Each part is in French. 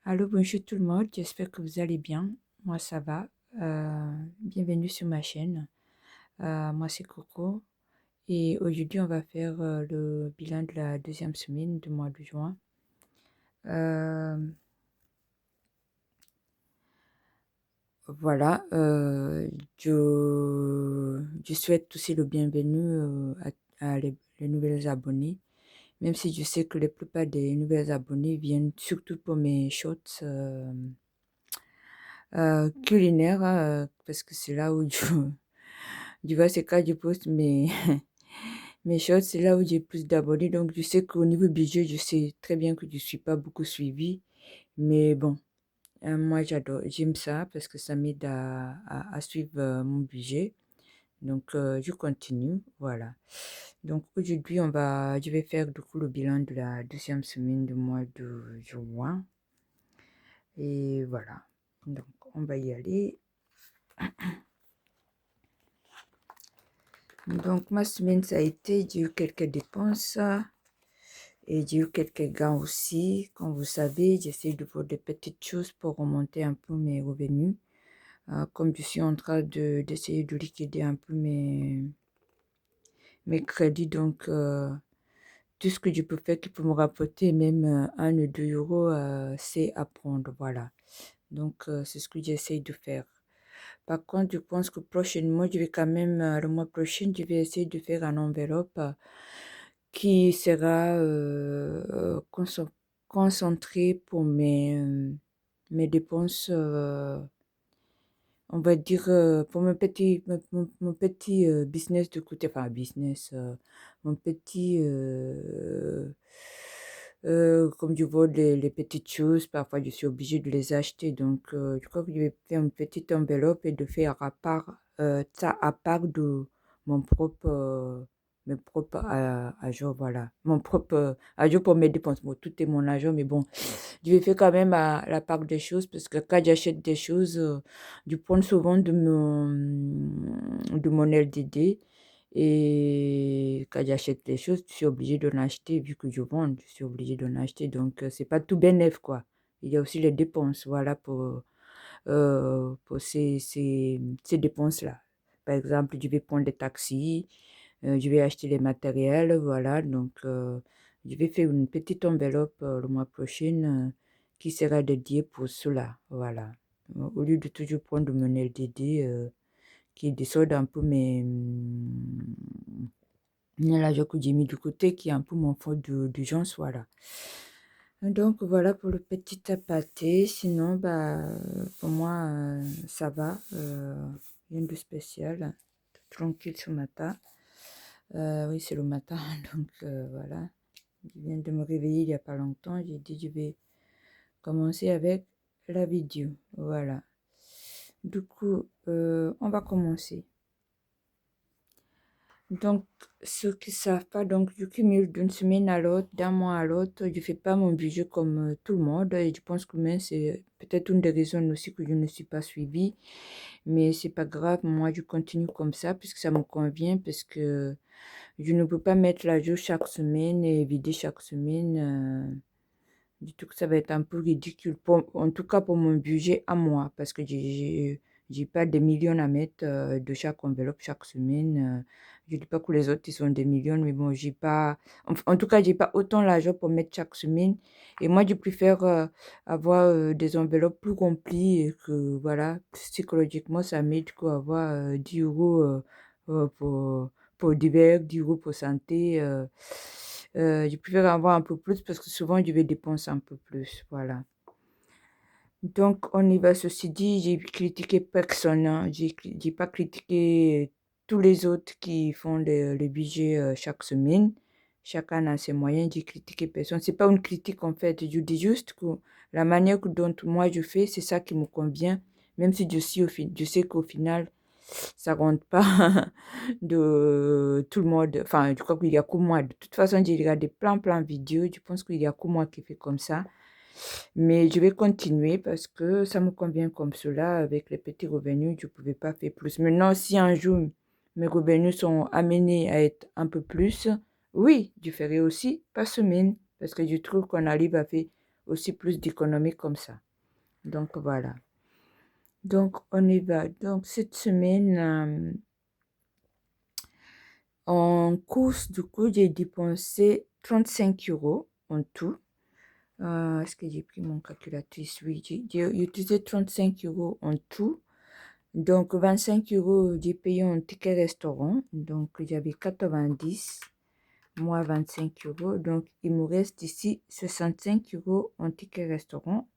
Allô, bonjour tout le monde, j'espère que vous allez bien. Moi, ça va. Bienvenue sur ma chaîne. Moi, c'est Coco. Et aujourd'hui, on va faire le bilan de la deuxième semaine du mois de juin. Euh, voilà. Je souhaite aussi le bienvenu à les nouvelles abonnés. Même si je sais que la plupart des nouvelles abonnés viennent surtout pour mes shorts culinaires, hein, parce que c'est là où je vois c'est quand je poste mes shorts, c'est là où j'ai plus d'abonnés. Donc, je sais qu'au niveau budget, je sais très bien que je suis pas beaucoup suivie. Mais bon, moi, j'aime ça parce que ça m'aide à suivre mon budget. Donc, je continue. Voilà. Donc, aujourd'hui, je vais faire du coup le bilan de la deuxième semaine du mois de juin. Et voilà. Donc, on va y aller. Donc, ma semaine, ça a été, j'ai eu quelques dépenses. Et j'ai eu quelques gains aussi. Comme vous savez, j'essaie de faire des petites choses pour remonter un peu mes revenus. Comme je suis en train d'essayer de liquider un peu mes crédits, donc tout ce que je peux faire qui peut me rapporter même 1 ou 2 euros, c'est à prendre, voilà. Donc c'est ce que j'essaie de faire. Par contre, je pense que prochainement, je vais quand même, le mois prochain, je vais essayer de faire une enveloppe qui sera concentrée pour mes dépenses, on va dire, pour mon petit business de côté, enfin business, mon petit, comme je vois les petites choses, parfois je suis obligée de les acheter, donc je crois que je vais faire une petite enveloppe et de faire à part, ça à part de mon propre, mes propres argent, voilà, mon propre argent pour mes dépenses. Bon, tout est mon argent, mais bon, je vais faire quand même à la part des choses parce que quand j'achète des choses, je prends souvent de mon LDD. Et quand j'achète des choses, je suis obligée d'en acheter vu que je vends, je suis obligée d'en acheter. Donc, c'est pas tout bénef, quoi. Il y a aussi les dépenses, voilà, pour ces dépenses-là. Par exemple, je vais prendre des taxis, je vais acheter les matériels, voilà. Donc, je vais faire une petite enveloppe le mois prochain qui sera dédiée pour cela, voilà. Au lieu de toujours prendre mon LDD qui décide un peu l'argent que j'ai mis de côté, qui est un peu mon fonds d'urgence, voilà. Donc voilà pour le petit aparté. Sinon, bah, pour moi, ça va. Rien de spécial. Tranquille ce matin. Oui, c'est le matin, donc voilà. Je viens de me réveiller il n'y a pas longtemps. J'ai dit, je vais commencer avec la vidéo. Voilà. Du coup, on va commencer. Donc, ceux qui ne savent pas, donc je cumule d'une semaine à l'autre, d'un mois à l'autre. Je ne fais pas mon budget comme tout le monde. Et je pense que même c'est peut-être une des raisons aussi que je ne suis pas suivie. Mais c'est pas grave, moi je continue comme ça puisque ça me convient, parce que je ne peux pas mettre la jour chaque semaine et vider chaque semaine. Du tout que ça va être un peu ridicule, en tout cas pour mon budget à moi, parce que j'ai pas des millions à mettre de chaque enveloppe chaque semaine. Je dis pas que les autres ils ont des millions, mais bon, j'ai pas, en tout cas, j'ai pas autant l'argent pour mettre chaque semaine. Et moi, je préfère avoir des enveloppes plus remplies et que, voilà, psychologiquement, ça m'aide quoi, avoir 10 euros pour divers, 10 euros pour santé. Je préfère avoir un peu plus parce que souvent je vais dépenser un peu plus, voilà. Donc on y va. Ceci dit, j'ai critiqué personne, hein. J'ai pas critiqué tous les autres qui font le budget chaque semaine. Chacun a ses moyens. J'ai critiqué personne. C'est pas une critique en fait. Je dis juste que la manière dont moi je fais, c'est ça qui me convient. Même si je sais qu'au final, ça rentre pas de tout le monde. Enfin, je crois qu'il y a que moi. De toute façon, j'ai regardé plein de vidéos. Je pense qu'il y a que moi qui fais comme ça. Mais je vais continuer parce que ça me convient comme cela. Avec les petits revenus, je ne pouvais pas faire plus. Maintenant, si un jour mes revenus sont amenés à être un peu plus, oui, je ferai aussi par semaine. Parce que je trouve qu'on arrive à faire aussi plus d'économies comme ça. Donc, voilà. Donc, on y va. Donc, cette semaine, en course, du coup, j'ai dépensé 35 € en tout. Est-ce que j'ai pris mon calculatrice? Oui, j'ai utilisé 35 € en tout. Donc, 25 € j'ai payé en ticket restaurant. Donc, j'avais 90, moins 25 €. Donc, il me reste ici 65 € en ticket restaurant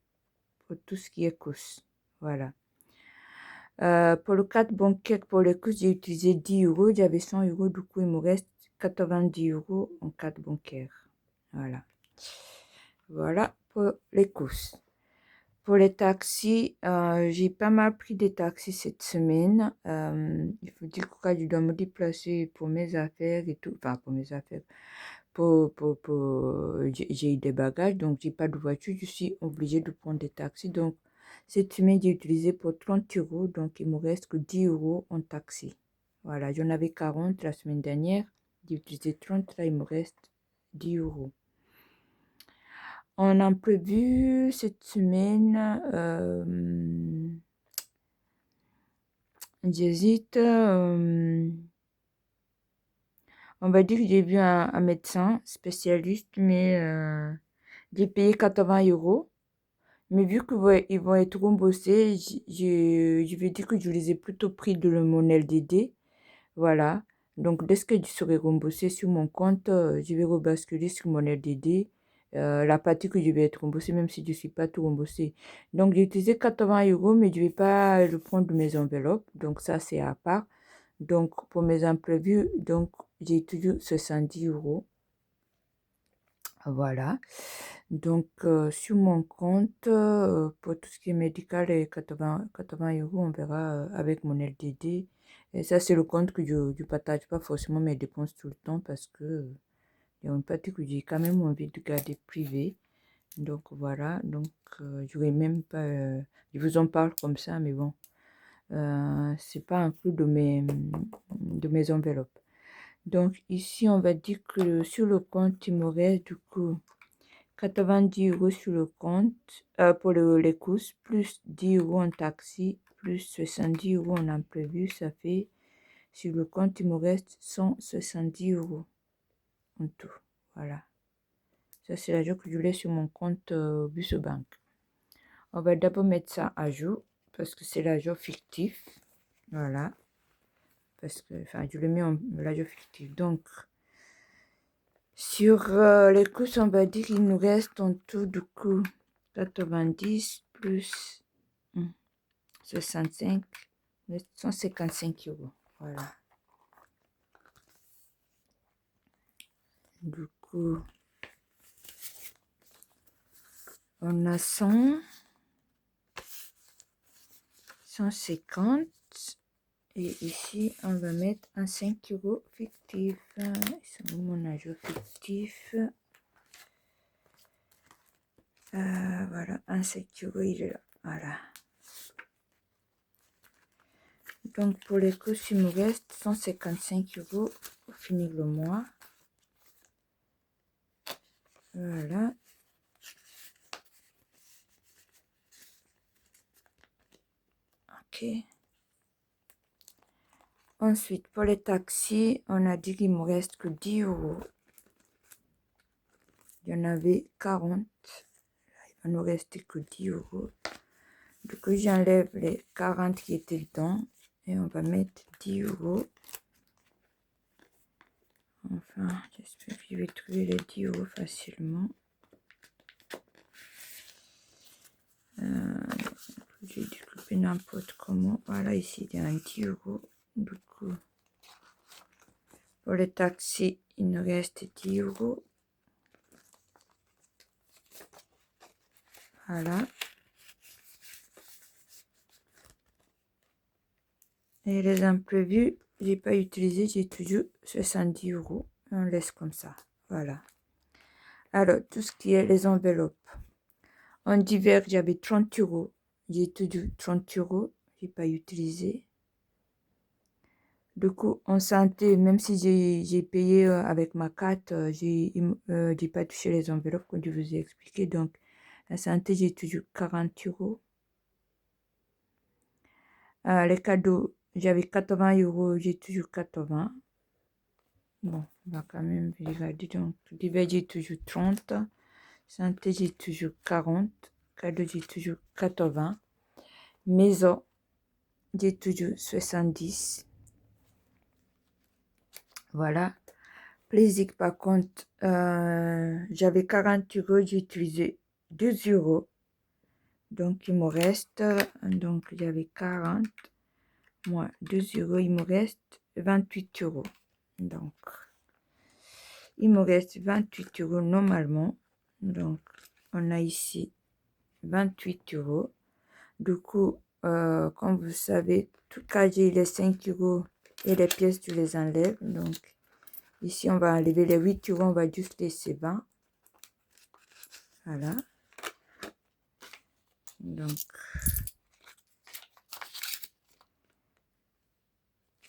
pour tout ce qui est course. Voilà. Pour le carte bancaire, pour les courses, j'ai utilisé 10 €. J'avais 100 €. Du coup, il me reste 90 € en carte bancaire. Voilà. Voilà pour les courses. Pour les taxis, j'ai pas mal pris des taxis cette semaine. Il faut dire que je dois me déplacer pour mes affaires et tout. Enfin, pour mes affaires. J'ai eu des bagages, donc j'ai pas de voiture. Je suis obligée de prendre des taxis. Donc, cette semaine, j'ai utilisé pour 30 €. Donc, il me reste que 10 € en taxi. Voilà, j'en avais 40 la semaine dernière. J'ai utilisé 30, là, il me reste 10 €. En imprévu cette semaine, j'hésite. On va dire que j'ai vu un médecin spécialiste, mais j'ai payé 80 €. Mais vu qu'ils vont être remboursés, je vais dire que je les ai plutôt pris de mon LDD. Voilà. Donc, dès que je serai remboursé sur mon compte, je vais rebasculer sur mon LDD. La partie que je vais être remboursée, même si je ne suis pas tout remboursée. Donc, j'ai utilisé 80 €, mais je ne vais pas le prendre de mes enveloppes. Donc, ça, c'est à part. Donc, pour mes imprévus, donc, j'ai utilisé 70 €. Voilà. Donc, sur mon compte, pour tout ce qui est médical et 80 €, on verra avec mon LDD. Et ça, c'est le compte que je ne partage pas forcément mes dépenses tout le temps parce que il y a une partie que j'ai quand même envie de garder privée. Donc, voilà. Donc, je vais même pas... je vous en parle comme ça, mais bon. C'est pas inclus de mes enveloppes. Donc, ici, on va dire que sur le compte, il me reste du coup 90 € sur le compte pour les courses, plus 10 € en taxi, plus 70 € en imprévu. Ça fait, sur le compte, il me reste 170 € en tout. Voilà. Ça, c'est l'argent que je laisse sur mon compte Bus Bank. On va d'abord mettre ça à jour parce que c'est l'argent fictif. Voilà. Parce que, enfin, je le mets en l'argent fictif. Donc, sur les courses, on va dire qu'il nous reste en tout du coup 90 plus 65, 155 €. Voilà. Du coup, on a 100, 150. Et ici, on va mettre un 5 € fictif. C'est mon argent fictif. Voilà, un 5 €, il est là. Voilà. Donc, pour les courses, il me reste 155 € pour finir le mois. Voilà. Ok. Ensuite, pour les taxis, on a dit qu'il me reste que 10 €. Il y en avait 40. Il va nous rester que 10 €. Du coup, j'enlève les 40 qui étaient dedans et on va mettre 10 €. Enfin, j'espère que je vais trouver les 10 € facilement. J'ai découpé n'importe comment. Voilà, ici, il y a un 10 €. Du coup, pour les taxis, il nous reste 10 €. Voilà. Et les imprévus, j'ai pas utilisé, j'ai toujours 70 €. On laisse comme ça. Voilà. Alors, tout ce qui est les enveloppes. En divers, j'avais 30 €. J'ai toujours 30 €. J'ai pas utilisé. Du coup, en santé, même si j'ai payé avec ma carte, j'ai pas touché les enveloppes comme je vous ai expliqué. Donc, La santé, j'ai toujours 40 €. Les cadeaux, j'avais 80 €, j'ai toujours 80. Bon, on va quand même regarder. Donc, divers, j'ai toujours 30. Santé, j'ai toujours 40. Cadeau, j'ai toujours 80. Maison, j'ai toujours 70. Voilà. Plaisir, par contre, j'avais 40 €, j'ai utilisé 2 €. Donc, il me reste, donc j'avais 40, moins 2 €, il me reste 28 €. Donc, il me reste 28 € normalement. Donc, on a ici 28 €. Du coup, comme vous savez, tout cas, j'ai les 5 € et les pièces, je les enlève. Donc, ici, on va enlever les 8 €, on va juste laisser 20. Voilà. Donc,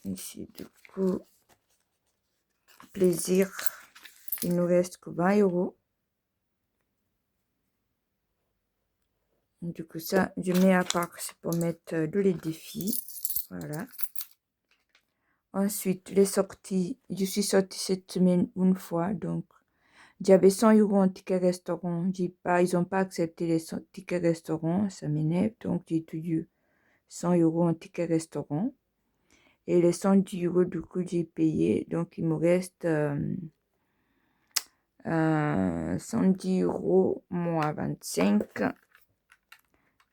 ici, du coup, plaisir, il nous reste que 20 €. Du coup, ça, je mets à part, c'est pour mettre tous les défis. Voilà. Ensuite, les sorties. Je suis sortie cette semaine une fois, donc j'avais 100 € en ticket restaurant. Ils n'ont pas accepté les tickets restaurant, ça m'énerve. Donc, j'ai toujours 100 € en ticket restaurant. Et les 110 €, du coup, j'ai payé. Donc, il me reste 110 € moins 25.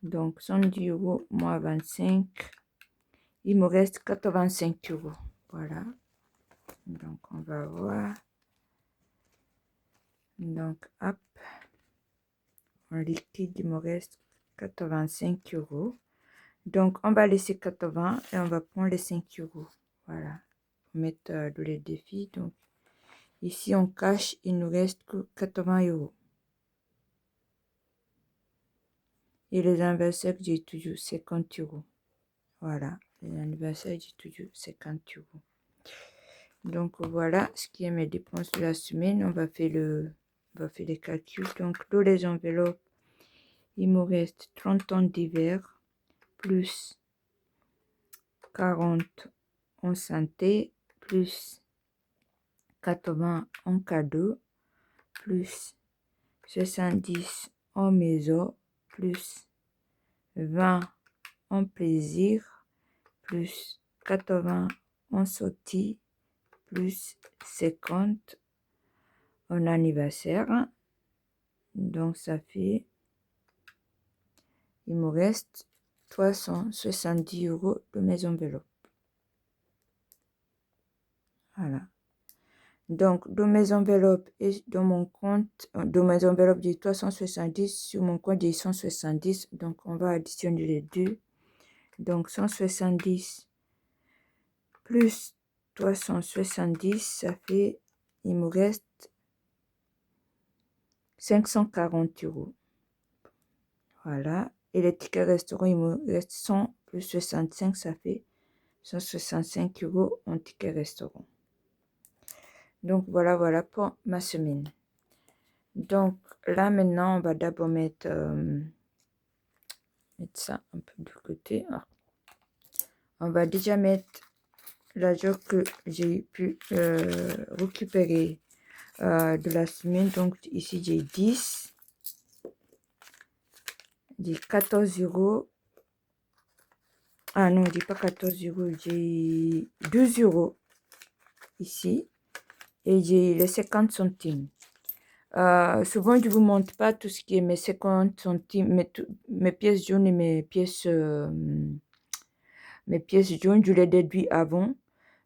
Donc, 110 € moins 25. Il me reste 85 €. Voilà. Donc, on va voir. Donc, hop. En liquide, il me reste 85 €. Donc, on va laisser 80 et on va prendre les 5 €. Voilà. On va mettre dans les défis. Donc, ici, on cache, il nous reste que 80 €. Et les anniversaires, j'ai toujours 50 €. Voilà. Les anniversaires, j'ai toujours 50 €. Donc, voilà ce qui est mes dépenses de la semaine. On va faire les calculs. Donc, dans les enveloppes, il me reste 30 ans d'hiver, plus 40 en santé, plus 80 en cadeau, plus 70 en maison, plus 20 en plaisir, plus 80 en sortie, plus 50 en anniversaire. Donc, ça fait, il me reste 370 € de mes enveloppes. Voilà. Donc, dans mes enveloppes et dans mon compte, dans mes enveloppes, j'ai 370, sur mon compte, j'ai 170. Donc, on va additionner les deux. Donc, 170 plus 370, ça fait, il me reste 540 €. Voilà. Et les tickets restaurant, il me reste 100 plus 65, ça fait 165 € en ticket restaurant. Donc, voilà pour ma semaine. Donc, là, maintenant, on va d'abord mettre ça un peu de côté. Ah. On va déjà mettre l'argent que j'ai pu récupérer de la semaine. Donc, ici, j'ai 10. J'ai 14 €. Ah non, j'ai pas 14 €. J'ai 12 € ici. Et j'ai les 50 centimes. Souvent, je ne vous montre pas tout ce qui est mes 50 centimes, mes pièces jaunes et mes pièces jaunes. Je les déduis avant,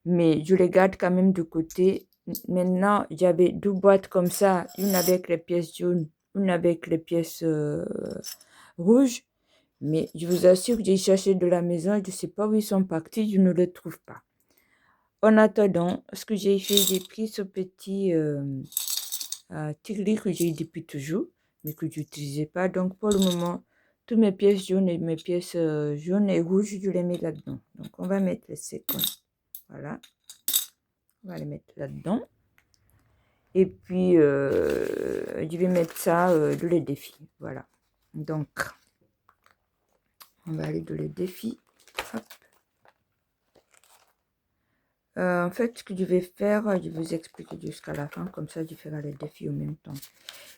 mais je les garde quand même de côté. Maintenant, j'avais deux boîtes comme ça, une avec les pièces jaunes, une avec les pièces rouges. Mais je vous assure que j'ai cherché de la maison, je ne sais pas où ils sont partis, je ne les trouve pas. En attendant, ce que j'ai fait, j'ai pris ce petit tigli que j'ai depuis toujours, mais que je n'utilisais pas. Donc, pour le moment, toutes mes pièces jaunes et mes pièces jaunes et rouges, je les mets là-dedans. Donc, on va mettre les 50. Voilà. On va les mettre là-dedans. Et puis, je vais mettre ça dans les défis. Voilà. Donc, on va aller dans le défi. Hop. En fait, ce que je vais faire, je vais vous expliquer jusqu'à la fin, comme ça je ferai les défis en même temps.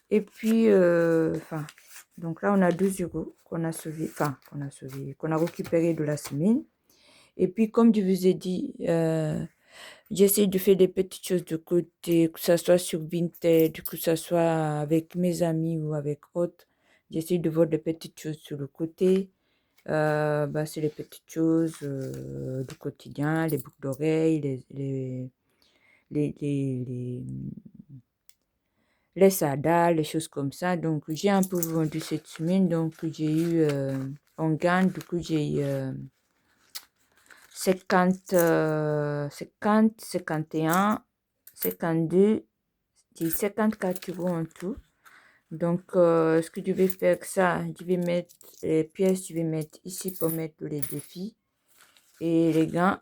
Et puis, donc là on a 12 euros qu'on a sauvé, qu'on a récupéré de la semaine. Et puis, comme je vous ai dit, j'essaie de faire des petites choses de côté, que ce soit sur Vinted, que ce soit avec mes amis ou avec autres. J'essaie de voir des petites choses sur le côté. C'est les petites choses du quotidien, les boucles d'oreilles, les sandales, les choses comme ça. Donc, j'ai un peu vendu cette semaine. Donc, j'ai eu en gain, du coup, j'ai eu 50, 50, 51, 52, j'ai 54 euros en tout. Donc, ce que je vais faire, ça, je vais mettre les pièces, je vais mettre ici pour mettre les défis. Et les gants,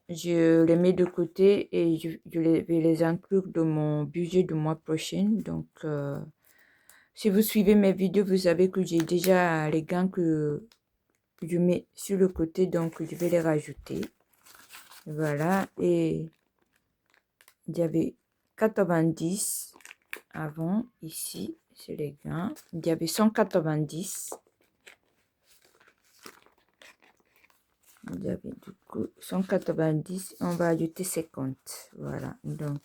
je les mets de côté et vais les inclure dans mon budget du mois prochain. Donc, si vous suivez mes vidéos, vous savez que j'ai déjà les gants que je mets sur le côté. Donc, je vais les rajouter. Voilà. Et il y avait 90 avant, ici, c'est les gants. Il y avait 190. Il y avait du coup 190. On va ajouter 50. Voilà. Donc,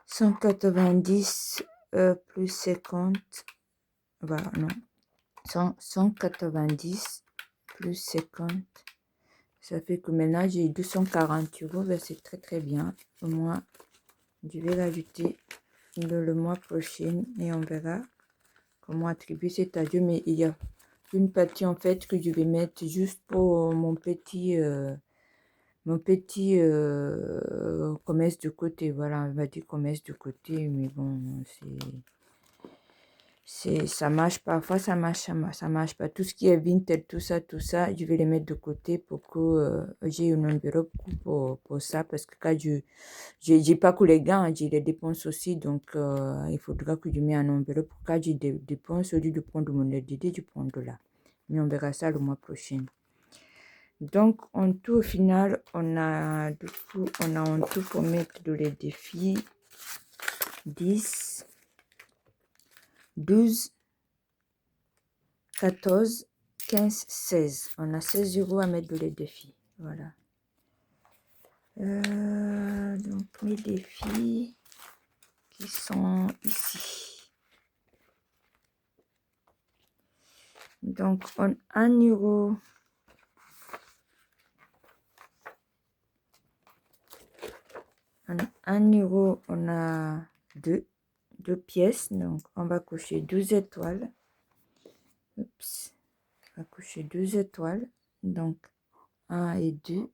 190 plus 50. Voilà, non. 190 plus 50. Ça fait que maintenant, j'ai 240 euros. Ben, c'est très, très bien. Au moins, je vais l'ajouter le mois prochain et on verra comment attribuer cet adieu. Mais il y a une partie en fait que je vais mettre juste pour mon petit commerce de côté. Voilà, on va dire commerce de côté, mais bon, ça marche parfois, ça marche pas. Tout ce qui est Vinted, tout ça, je vais les mettre de côté pour que j'ai une enveloppe pour ça, parce que quand j'ai pas que les gants, j'ai les dépenses aussi, donc il faudra que je mette un enveloppe. Quand j'ai des dépenses, au lieu de prendre mon LDD, je prends de là. Mais on verra ça le mois prochain. Donc, en tout, au final, on a en tout pour mettre de les défis 10, 12, 14, 15, 16. On a 16 euros à mettre de les défis. Voilà. Donc, mes défis qui sont ici. Donc, on 1 euro. En 1 euro, on a deux pièces. Donc, on va cocher 12 étoiles. Oups. On va cocher 2 étoiles. Donc, 1 et 2. Et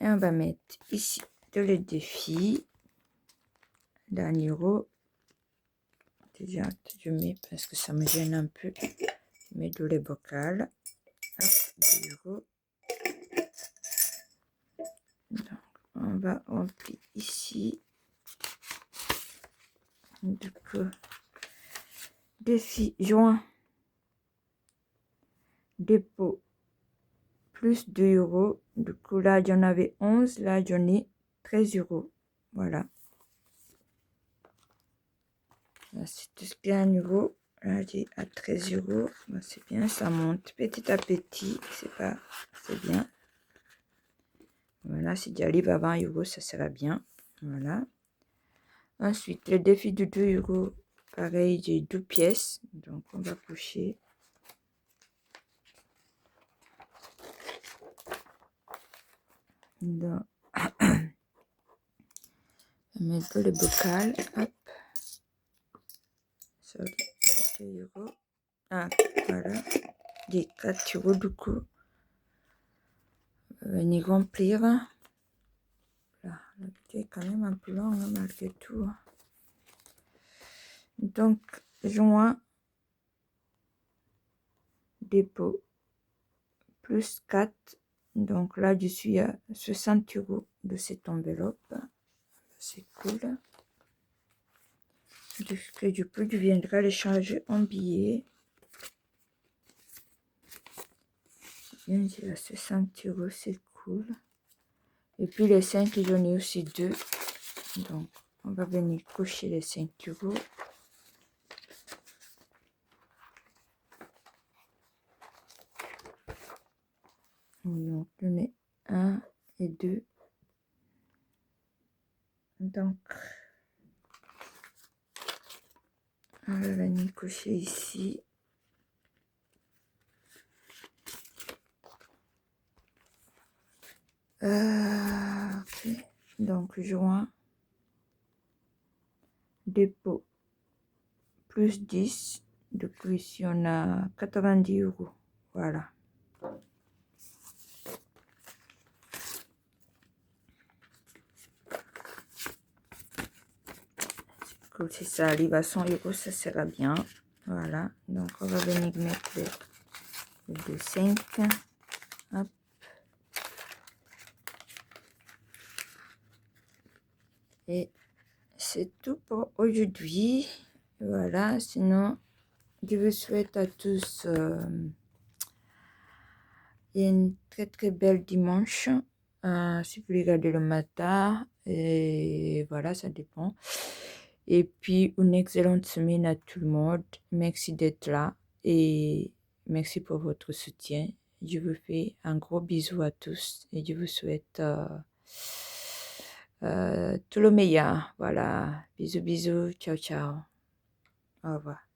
on va mettre ici de les défis d'un euro. Déjà, je mets parce que ça me gêne un peu. Je mets de les vocales. Hop, 2 euros. Donc, on va remplir ici. Du coup, défi joint. Dépôt plus 2 euros. Du coup, là, j'en avais 11. Là, j'en ai 13 euros. Voilà. Là, c'est tout ce qui est 1 euro. Là, j'ai à 13 euros. Bah, c'est bien, ça monte petit à petit. C'est bien. Voilà, si j'arrive à 20 euros, ça sera bien. Voilà. Ensuite, le défi de 2 euros. Pareil, j'ai 2 pièces. Donc, on va coucher. Donc, on met un peu le bocal. Hop. Sur 2 euros. Ah, voilà. J'ai 4 euros du coup. On va venir remplir. Là, la vidéo est quand même un peu longue, hein, malgré tout. Donc, joint. Dépôt. Plus 4. Donc là, je suis à 60 euros de cette enveloppe. C'est cool. du peu deviendra les changer en billets. Bien, j'ai 60 €, c'est cool. Et puis les 5, j'en ai aussi 2. Donc, on va venir cocher les 5 €. Donc, j'en ai 1 et 2. Donc, on va venir cocher ici. Ok. Donc, joint, dépôt, plus 10. De plus, il y en a 90 €. Voilà. Cool, si ça arrive à 100 €, ça sera bien. Voilà. Donc, on va venir mettre les 2 5. Hop. Et c'est tout pour aujourd'hui. Voilà. Sinon, je vous souhaite à tous une très très belle dimanche. Si vous regardez le matin, et voilà, ça dépend. Et puis, une excellente semaine à tout le monde. Merci d'être là et merci pour votre soutien. Je vous fais un gros bisou à tous et je vous souhaite tout le meilleur. Voilà, bisous, bisous, ciao, ciao. Au revoir.